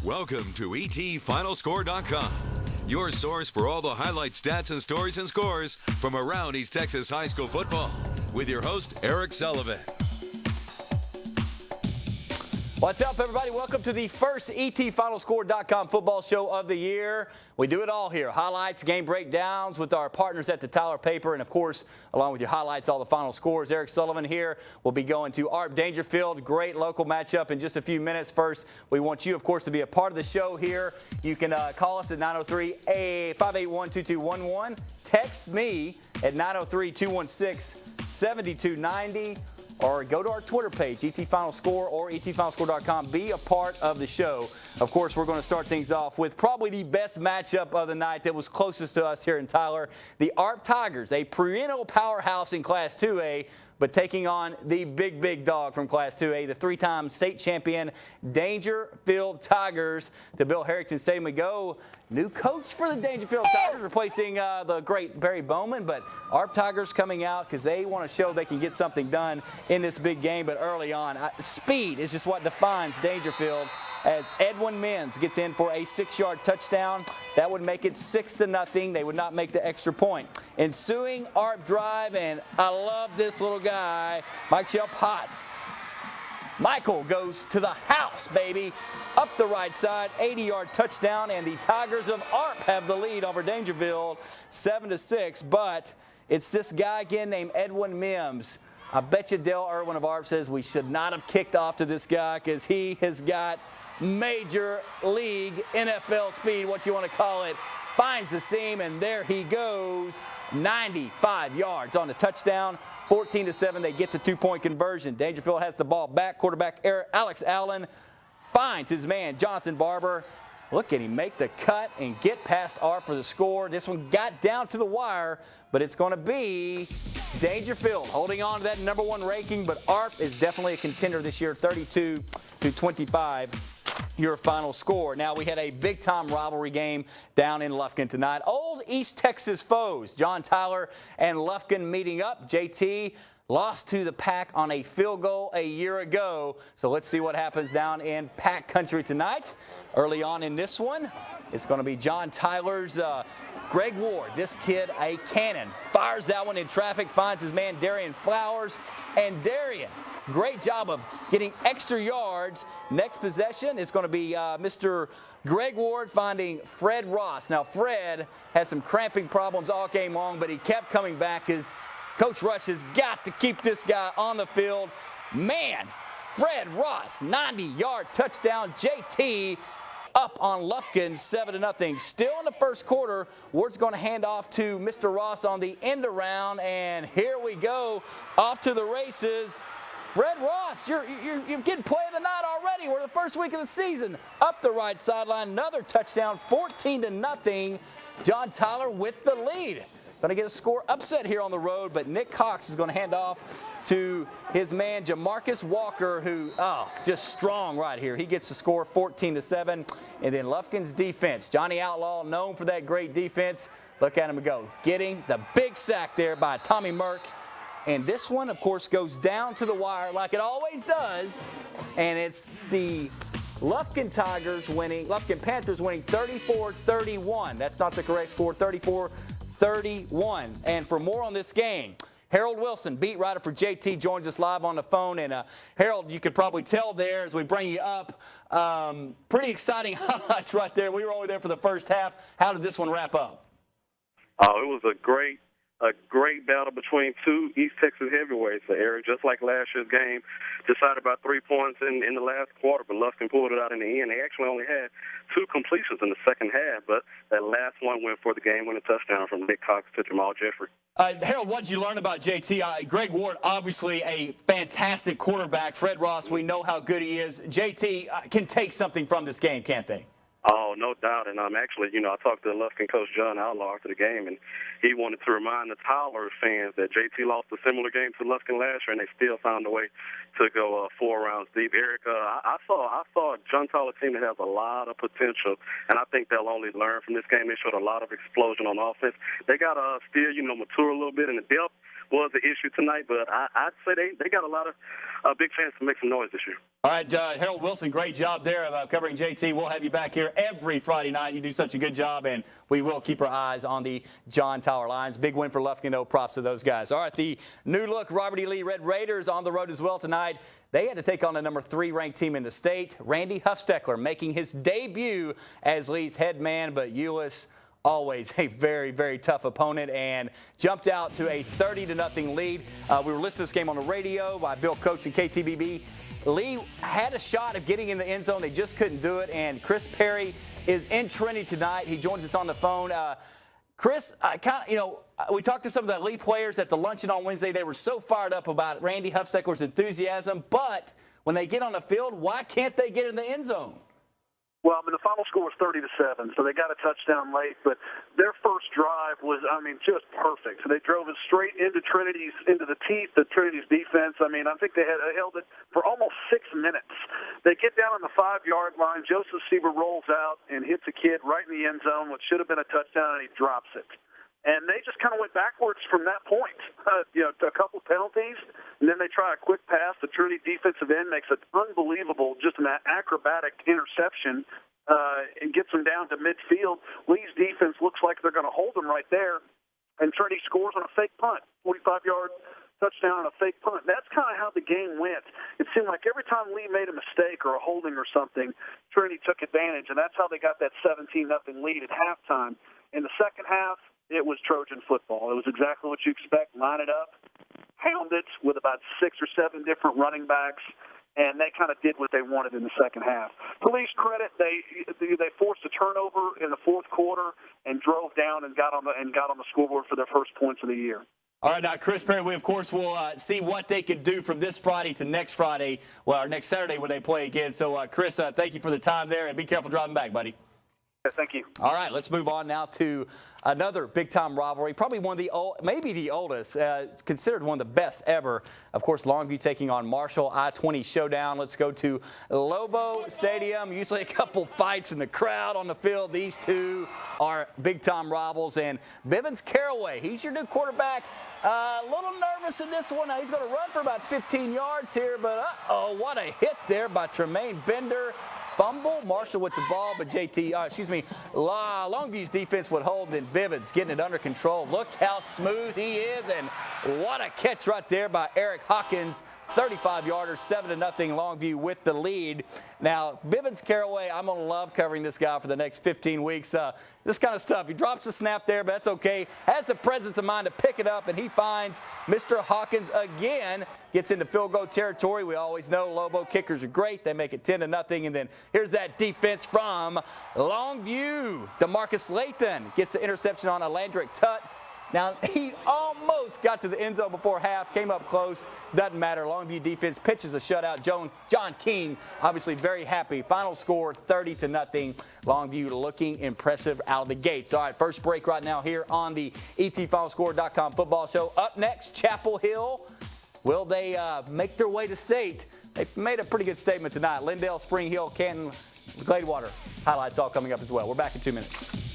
Welcome to ETFinalscore.com, your source for all the highlight stats and stories and scores from around East Texas high school football, with your host, Eric Sullivan. What's up, everybody? Welcome to the first ETFinalscore.com football show of the year. We do it all here. Highlights, game breakdowns with our partners at the Tyler Paper, and, of course, along with your highlights, all the final scores. Eric Sullivan here. We'll be going to ARP Daingerfield. Great local matchup in just a few minutes. First, we want you, of course, to be a part of the show here. You can call us at 903-581-2211. Text me at 903-216-7290. Or go to our Twitter page, ETFinalscore or ETFinalscore.com. Be a part of the show. Of course, we're going to start things off with probably the best matchup of the night that was closest to us here in Tyler. The ARP Tigers, a perennial powerhouse in Class 2A, but taking on the big dog from Class 2A, the three-time state champion Daingerfield Tigers. To Bill Harrington Stadium we go. New coach for the Daingerfield Tigers, replacing the great Barry Bowman. But ARP Tigers coming out because they want to show they can get something done in this big game. But early on, speed is just what defines Daingerfield, as Edwin Mims gets in for a 6-yard touchdown. That would make it 6-0. They would not make the extra point. Ensuing ARP drive, and I love this little guy, Michael Potts. Michael goes to the house, baby. Up the right side, 80-yard touchdown, and the Tigers of ARP have the lead over Daingerfield, 7-6. But it's this guy again named Edwin Mims. I bet you Dale Irwin of ARP says we should not have kicked off to this guy because he has got major league NFL speed, what you want to call it. Finds the seam, and there he goes. 95 yards on the touchdown. 14-7, they get the two-point conversion. Daingerfield has the ball back. Quarterback Alex Allen finds his man, Jonathan Barber. Look at him make the cut and get past ARP for the score. This one got down to the wire, but it's going to be Daingerfield holding on to that #1 ranking, but ARP is definitely a contender this year, 32-25. Your final score. Now, we had a big-time rivalry game down in Lufkin tonight. Old East Texas foes, John Tyler and Lufkin meeting up. JT lost to the Pack on a field goal a year ago. So let's see what happens down in Pack country tonight. Early on in this one, it's going to be John Tyler's Greg Ward. This kid, a cannon. Fires that one in traffic, finds his man Darian Flowers. And Darian, great job of getting extra yards. Next possession is going to be Mr. Greg Ward finding Fred Ross. Now, Fred had some cramping problems all game long, but he kept coming back because Coach Rush has got to keep this guy on the field. Man, Fred Ross, 90-yard touchdown. JT up on Lufkin, 7-0. Still in the first quarter, Ward's going to hand off to Mr. Ross on the end around, and here we go, off to the races. Fred Ross, you're getting play of the night already. We're the first week of the season. Up the right sideline, another touchdown, 14-0. John Tyler with the lead. Going to get a score upset here on the road, but Nick Cox is going to hand off to his man Jamarcus Walker, who, just strong right here. He gets the score 14-7. And then Lufkin's defense. Johnny Outlaw, known for that great defense. Look at him go. Getting the big sack there by Tommy Merck. And this one, of course, goes down to the wire like it always does. And it's the Lufkin Panthers winning 34-31. That's not the correct score, 34-31. And for more on this game, Harold Wilson, beat writer for JT, joins us live on the phone. And Harold, you could probably tell there as we bring you up, pretty exciting highlights right there. We were only there for the first half. How did this one wrap up? Oh, it was a great battle between two East Texas heavyweights, Eric. Just like last year's game, decided by 3 points in the last quarter, but Lufkin pulled it out in the end. They actually only had 2 completions in the second half, but that last one went for the game-winning touchdown from Nick Cox to Jamal Jeffrey. Harold, what did you learn about JT? Greg Ward, obviously a fantastic quarterback. Fred Ross, we know how good he is. JT can take something from this game, can't they? Oh, Oh, no doubt. And actually, I talked to the Lufkin coach, John Outlaw, after the game, and he wanted to remind the Tyler fans that JT lost a similar game to Lufkin last year, and they still found a way to go 4 rounds deep. Eric, I saw a John Tyler team that has a lot of potential, and I think they'll only learn from this game. They showed a lot of explosion on offense. They got to still, mature a little bit, and the depth was the issue tonight, but I'd say they got a big chance to make some noise this year. All right, Harold Wilson, great job there of covering JT. We'll have you back here every Friday night. You do such a good job, and we will keep our eyes on the John Tyler Lions. Big win for Lufkin, though. Props to those guys. All right, the new-look Robert E. Lee Red Raiders on the road as well tonight. They had to take on the number 3 ranked team in the state, Randy Huffsteckler, making his debut as Lee's head man, but Euless, always a very, very tough opponent, and jumped out to a 30-0 lead. We were listening to this game on the radio by Bill Coates and KTBB. Lee had a shot of getting in the end zone. They just couldn't do it, and Chris Perry is in Trinity tonight. He joins us on the phone. Chris, we talked to some of the Lee players at the luncheon on Wednesday. They were so fired up about Randy Huffsteckler's enthusiasm, but when they get on the field, why can't they get in the end zone? Well, the final score was 30-7, so they got a touchdown late. But their first drive was, just perfect. So they drove it straight into the teeth of Trinity's defense. I think they held it for almost 6 minutes. They get down on the 5-yard line. Joseph Sieber rolls out and hits a kid right in the end zone, which should have been a touchdown, and he drops it. And they just kind of went backwards from that point. To a couple penalties, and then they try a quick pass. The Trinity defensive end makes an unbelievable, just an acrobatic interception and gets them down to midfield. Lee's defense looks like they're going to hold them right there, and Trinity scores on a fake punt, 45-yard touchdown on a fake punt. That's kind of how the game went. It seemed like every time Lee made a mistake or a holding or something, Trinity took advantage, and that's how they got that 17-0 lead at halftime. In the second half, it was Trojan football. It was exactly what you expect. Line it up, hound it with about 6 or 7 different running backs, and they kind of did what they wanted in the second half. To Lee's credit, they forced a turnover in the fourth quarter and drove down and got on the scoreboard for their first points of the year. All right, now, Chris Perry, we, of course, will see what they can do from this Friday to next Friday, or next Saturday when they play again. So, Chris, thank you for the time there, and be careful driving back, buddy. Thank you. All right, let's move on now to another big-time rivalry, probably one of the maybe the oldest, considered one of the best ever. Of course, Longview taking on Marshall, I-20 showdown. Let's go to Lobo Stadium. Usually a couple fights in the crowd on the field. These two are big-time rivals. And Bivens Caraway, he's your new quarterback. A little nervous in this one. Now, he's going to run for about 15 yards here, but uh-oh, what a hit there by Tremaine Bender. Fumble, Marshall with the ball, but Longview's defense would hold, and Bivens getting it under control. Look how smooth he is, and what a catch right there by Eric Hawkins. 35-yarder, 7-0 Longview with the lead. Now, Bivens Caraway, I'm going to love covering this guy for the next 15 weeks. This kind of stuff. He drops the snap there, but that's okay. Has the presence of mind to pick it up, and he finds Mr. Hawkins again. Gets into field goal territory. We always know Lobo kickers are great. They make it 10-0, and then here's that defense from Longview. DeMarcus Lathan gets the interception on a Landrick Tutt. Now, he almost got to the end zone before half, came up close. Doesn't matter. Longview defense pitches a shutout. John King, obviously very happy. Final score, 30-0. Longview looking impressive out of the gates. All right, first break right now here on the ETFinalScore.com football show. Up next, Chapel Hill. Will they make their way to state? They've made a pretty good statement tonight. Lindale, Spring Hill, Canton, Gladewater. Highlights all coming up as well. We're back in 2 minutes.